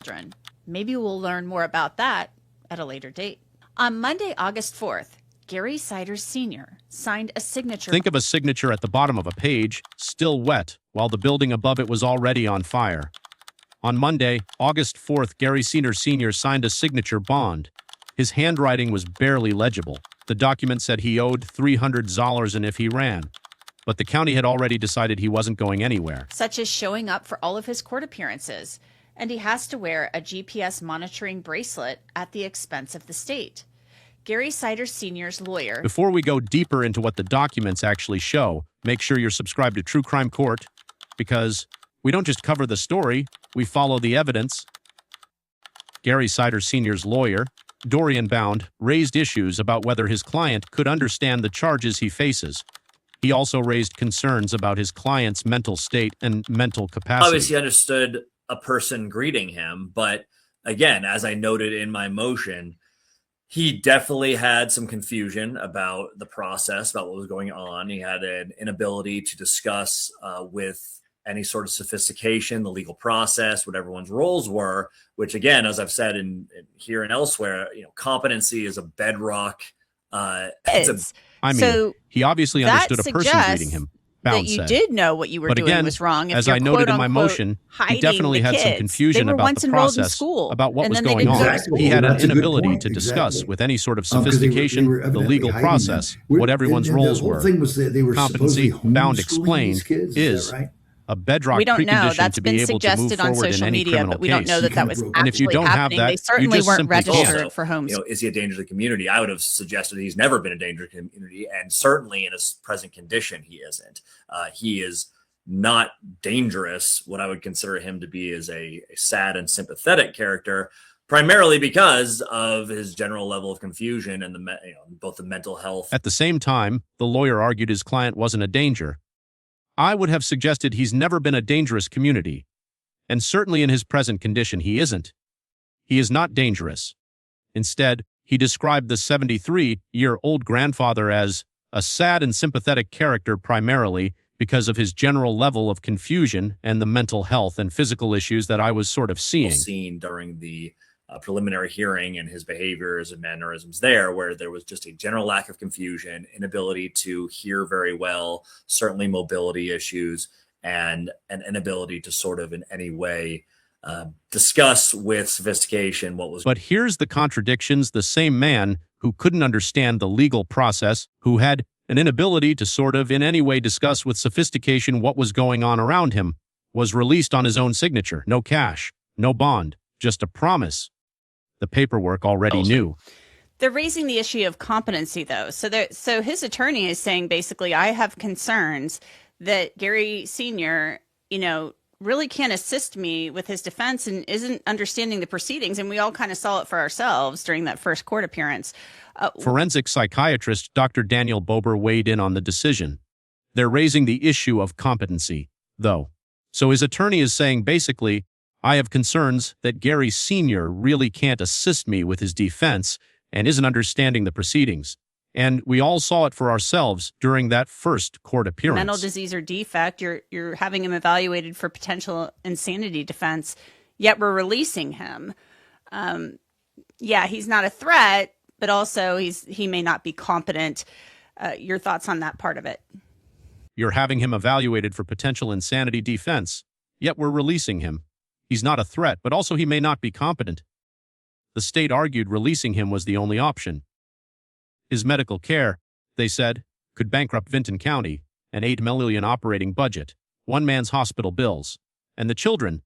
children. Maybe we'll learn more about that at a later date. On Monday, August 4th, Gary Cider Sr. signed a signature. Think of a signature at the bottom of a page, still wet, while the building above it was already on fire. On Monday, August 4th, Gary Cider Sr. signed a signature bond. His handwriting was barely legible. The document said he owed $300 and if he ran. But the county had already decided he wasn't going anywhere. Such as showing up for all of his court appearances. And he has to wear a GPS monitoring bracelet at the expense of the state. Gary Cider Sr.'s lawyer. Before we go deeper into what the documents actually show, make sure you're subscribed to True Crime Court, because we don't just cover the story, we follow the evidence. Gary Cider Sr.'s lawyer, Dorian Bound, raised issues about whether his client could understand the charges he faces. He also raised concerns about his client's mental state and mental capacity. Obviously understood a person greeting him, but again, as I noted in my motion, he definitely had some confusion about the process, about what was going on. He had an inability to discuss with any sort of sophistication the legal process, what everyone's roles were, which again, as I've said in here and elsewhere, competency is a bedrock. He obviously understood a person greeting him. That you did know what you were doing was wrong. As I noted in my motion, he definitely had some confusion about the process, about what was going on. He had an inability to discuss with any sort of sophistication the legal process, what everyone's roles were. Competency, Bound explained, is a bedrock precondition to be able to move forward in any criminal case. But we don't know that that was And if you don't have that, they certainly you just weren't registered for homes. Is he a danger to the community? I would have suggested he's never been a danger to the community, and certainly in his present condition, he isn't. He is not dangerous. What I would consider him to be is a sad and sympathetic character, primarily because of his general level of confusion and both the mental health. At the same time, the lawyer argued his client wasn't a danger. I would have suggested he's never been a dangerous community, and certainly in his present condition he isn't. He is not dangerous. Instead, he described the 73-year-old grandfather as a sad and sympathetic character primarily because of his general level of confusion and the mental health and physical issues that I was sort of seeing. During the preliminary hearing and his behaviors and mannerisms there, where there was just a general lack of confusion, inability to hear very well, certainly mobility issues, and an inability to sort of in any way discuss with sophistication what was. But here's the contradictions. The same man who couldn't understand the legal process, who had an inability to sort of in any way discuss with sophistication what was going on around him, was released on his own signature. No cash, no bond, just a promise. The paperwork already knew. They're raising the issue of competency, though. So his attorney is saying, basically, I have concerns that Gary Sr., really can't assist me with his defense and isn't understanding the proceedings. And we all kind of saw it for ourselves during that first court appearance. Forensic psychiatrist Dr. Daniel Bober weighed in on the decision. They're raising the issue of competency, though. So his attorney is saying, basically, I have concerns that Gary Sr. really can't assist me with his defense and isn't understanding the proceedings. And we all saw it for ourselves during that first court appearance. Mental disease or defect, you're having him evaluated for potential insanity defense, yet we're releasing him. He's not a threat, but also he may not be competent. Your thoughts on that part of it? You're having him evaluated for potential insanity defense, yet we're releasing him. He's not a threat, but also he may not be competent. The state argued releasing him was the only option. His medical care, they said, could bankrupt Vinton County, an $8 million operating budget, one man's hospital bills. And the children,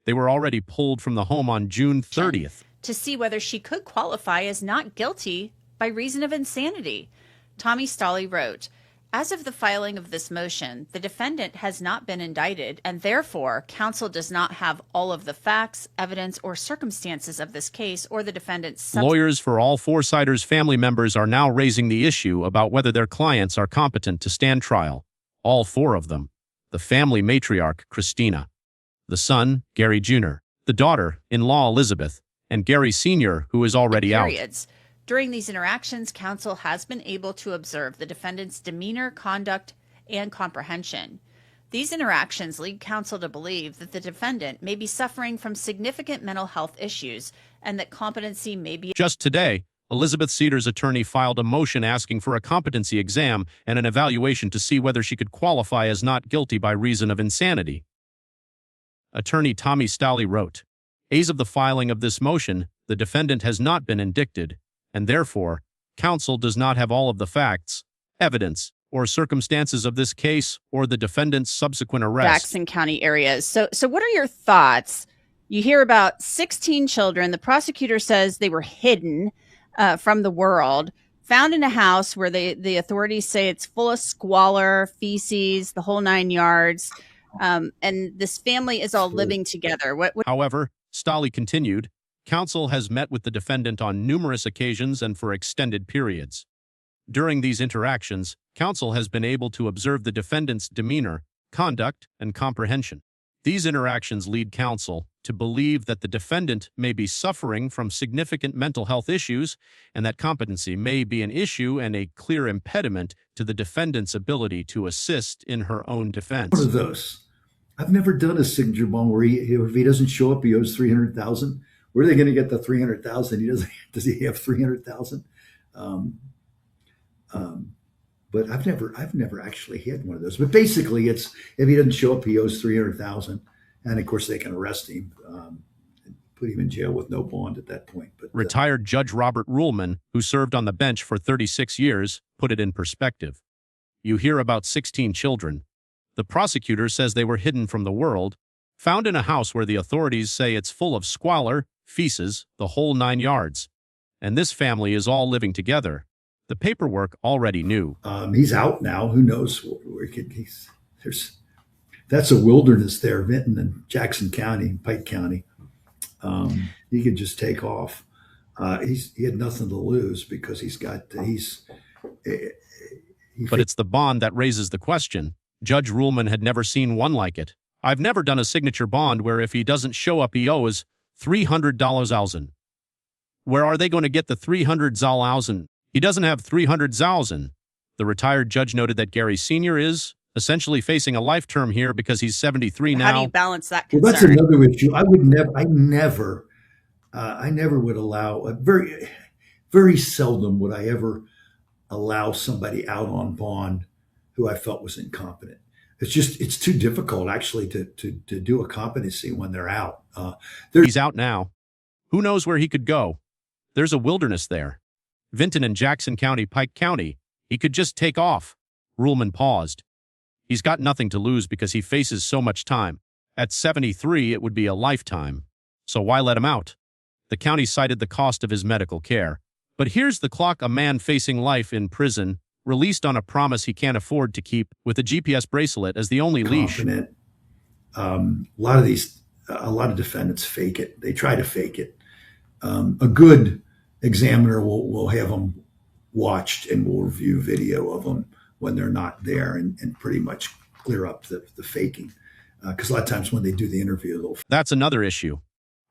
they were already pulled from the home on June 30th. To see whether she could qualify as not guilty by reason of insanity. Tommy Stolley wrote, as of the filing of this motion, the defendant has not been indicted, and therefore, counsel does not have all of the facts, evidence, or circumstances of this case or the defendant's... Lawyers for all four Ciders family members are now raising the issue about whether their clients are competent to stand trial. All four of them. The family matriarch, Christina. The son, Gary Jr. The daughter-in-law, Elizabeth. And Gary Sr., who is already out. During these interactions, counsel has been able to observe the defendant's demeanor, conduct, and comprehension. These interactions lead counsel to believe that the defendant may be suffering from significant mental health issues and that competency may be. Just today, Elizabeth Ciders' attorney filed a motion asking for a competency exam and an evaluation to see whether she could qualify as not guilty by reason of insanity. Attorney Tommy Stolly wrote, "As of the filing of this motion, the defendant has not been indicted, and therefore, counsel does not have all of the facts, evidence, or circumstances of this case or the defendant's subsequent arrest." Jackson County areas. So what are your thoughts? You hear about 16 children. The prosecutor says they were hidden from the world, found in a house where the authorities say it's full of squalor, feces, the whole 9 yards. And this family is all living together. However, Stolly continued, counsel has met with the defendant on numerous occasions and for extended periods. During these interactions, counsel has been able to observe the defendant's demeanor, conduct, and comprehension. These interactions lead counsel to believe that the defendant may be suffering from significant mental health issues and that competency may be an issue and a clear impediment to the defendant's ability to assist in her own defense. One of those. I've never done a signature bond where if he doesn't show up, he owes $300,000. Where are they going to get the $300,000? Does he have $300,000? But I've never actually had one of those. But basically, it's if he doesn't show up, he owes $300,000, and of course they can arrest him, and put him in jail with no bond at that point. But retired Judge Robert Ruleman, who served on the bench for 36 years, put it in perspective. You hear about 16 children. The prosecutor says they were hidden from the world, found in a house where the authorities say it's full of squalor, feces, the whole 9 yards. And this family is all living together. The paperwork already knew. He's out now. Who knows where he could? That's a wilderness there, Vinton and Jackson County, Pike County. He could just take off. He had nothing to lose because But it's the bond that raises the question. Judge Ruleman had never seen one like it. I've never done a signature bond where if he doesn't show up, he owes $300,000. Where are they going to get the $300,000? He doesn't have $300,000. The retired judge noted that Gary Sr. is essentially facing a life term here because he's 73 now. How do you balance that concern? Well, that's another issue. I never would allow very seldom would I ever allow somebody out on bond who I felt was incompetent. It's too difficult actually to do a competency when they're out. He's out now. Who knows where he could go? There's a wilderness there. Vinton and Jackson County, Pike County. He could just take off. Ruleman paused. He's got nothing to lose because he faces so much time. At 73, it would be a lifetime. So why let him out? The county cited the cost of his medical care. But here's the clock: a man facing life in prison, released on a promise he can't afford to keep, with a GPS bracelet as the only leash. A lot of defendants fake it. They try to fake it. A good examiner will have them watched and will review video of them when they're not there and pretty much clear up the faking. Because a lot of times when they do the interview, That's another issue.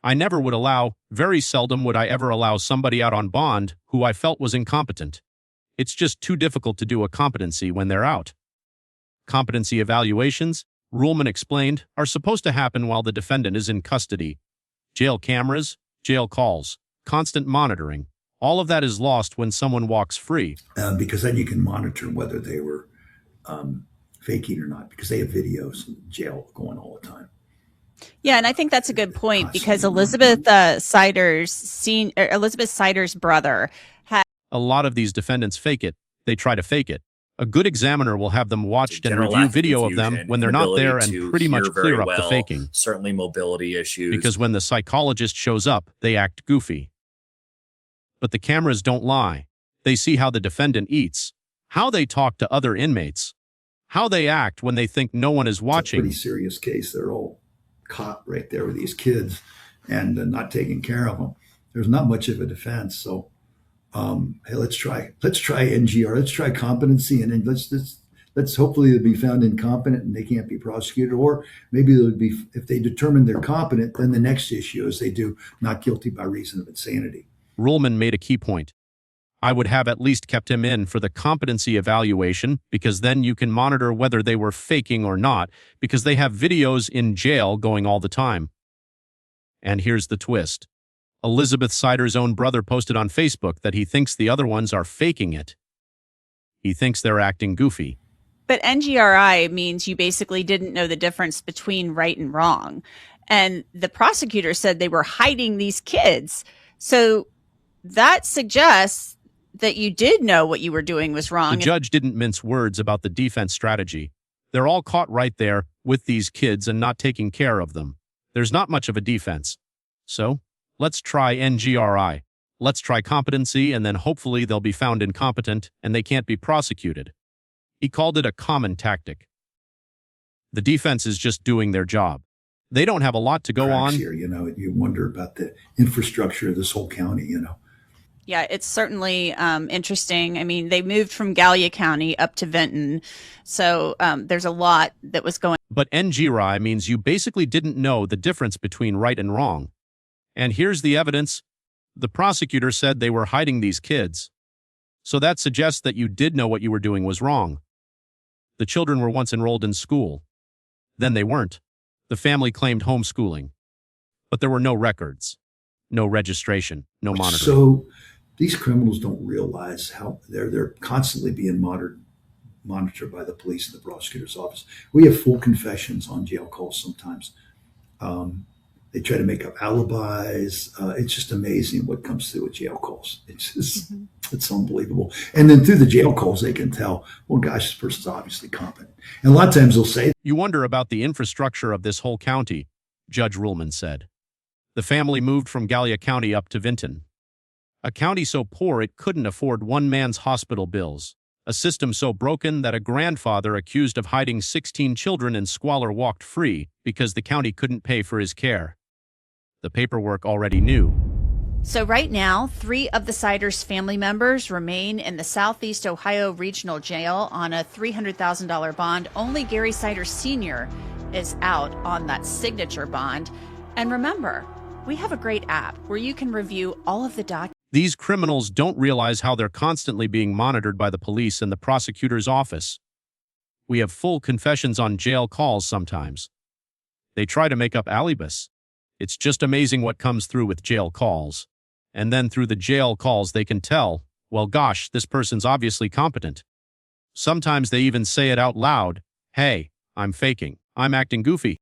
I never would allow, very seldom would I ever allow somebody out on bond who I felt was incompetent. It's just too difficult to do a competency when they're out. Competency evaluations, Ruleman explained, are supposed to happen while the defendant is in custody. Jail cameras, jail calls, constant monitoring. All of that is lost when someone walks free. Because then you can monitor whether they were faking or not, because they have videos in jail going all the time. Yeah, and I think that's a good point because Elizabeth Cider's brother had. A lot of these defendants fake it. They try to fake it. A good examiner will have them watched and review video of them when they're not there and pretty much clear up the faking. Certainly mobility issues. Because when the psychologist shows up, they act goofy. But the cameras don't lie. They see how the defendant eats, how they talk to other inmates, how they act when they think no one is watching. It's a pretty serious case. They're all caught right there with these kids and not taking care of them. There's not much of a defense. So, hey, let's try NGR. Let's try competency, and then let's hopefully they'll be found incompetent and they can't be prosecuted, or maybe they'll be, if they determine they're competent, then the next issue is they do not guilty by reason of insanity. Ruleman made a key point. I would have at least kept him in for the competency evaluation, because then you can monitor whether they were faking or not, because they have videos in jail going all the time. And here's the twist. Elizabeth Cider's own brother posted on Facebook that he thinks the other ones are faking it. He thinks they're acting goofy. But NGRI means you basically didn't know the difference between right and wrong. And the prosecutor said they were hiding these kids. So that suggests that you did know what you were doing was wrong. The judge didn't mince words about the defense strategy. They're all caught right there with these kids and not taking care of them. There's not much of a defense. So let's try NGRI. Let's try competency, and then hopefully they'll be found incompetent and they can't be prosecuted. He called it a common tactic. The defense is just doing their job. They don't have a lot to go on. Here, you wonder about the infrastructure of this whole county, Yeah, it's certainly interesting. I mean, they moved from Gallia County up to Vinton, so there's a lot that was going. But NGRI means you basically didn't know the difference between right and wrong. And here's the evidence. The prosecutor said they were hiding these kids. So that suggests that you did know what you were doing was wrong. The children were once enrolled in school. Then they weren't. The family claimed homeschooling. But there were no records, no registration, no monitoring. So these criminals don't realize how they're constantly being monitored by the police and the prosecutor's office. We have full confessions on jail calls sometimes. They try to make up alibis. It's just amazing what comes through with jail calls. It's just, it's unbelievable. And then through the jail calls, they can tell, well, gosh, this person's obviously competent. And a lot of times they'll say, You wonder about the infrastructure of this whole county, Judge Ruleman said. The family moved from Gallia County up to Vinton, a county so poor it couldn't afford one man's hospital bills, a system so broken that a grandfather accused of hiding 16 children in squalor walked free because the county couldn't pay for his care. The paperwork already knew. So right now, 3 of the Ciders family members remain in the Southeast Ohio Regional Jail on a $300,000 bond. Only Gary Cider Sr. is out on that signature bond. And remember, we have a great app where you can review all of the documents. These criminals don't realize how they're constantly being monitored by the police and the prosecutor's office. We have full confessions on jail calls sometimes. They try to make up alibis. It's just amazing what comes through with jail calls. And then through the jail calls they can tell, well gosh, this person's obviously competent. Sometimes they even say it out loud, hey, I'm faking, I'm acting goofy.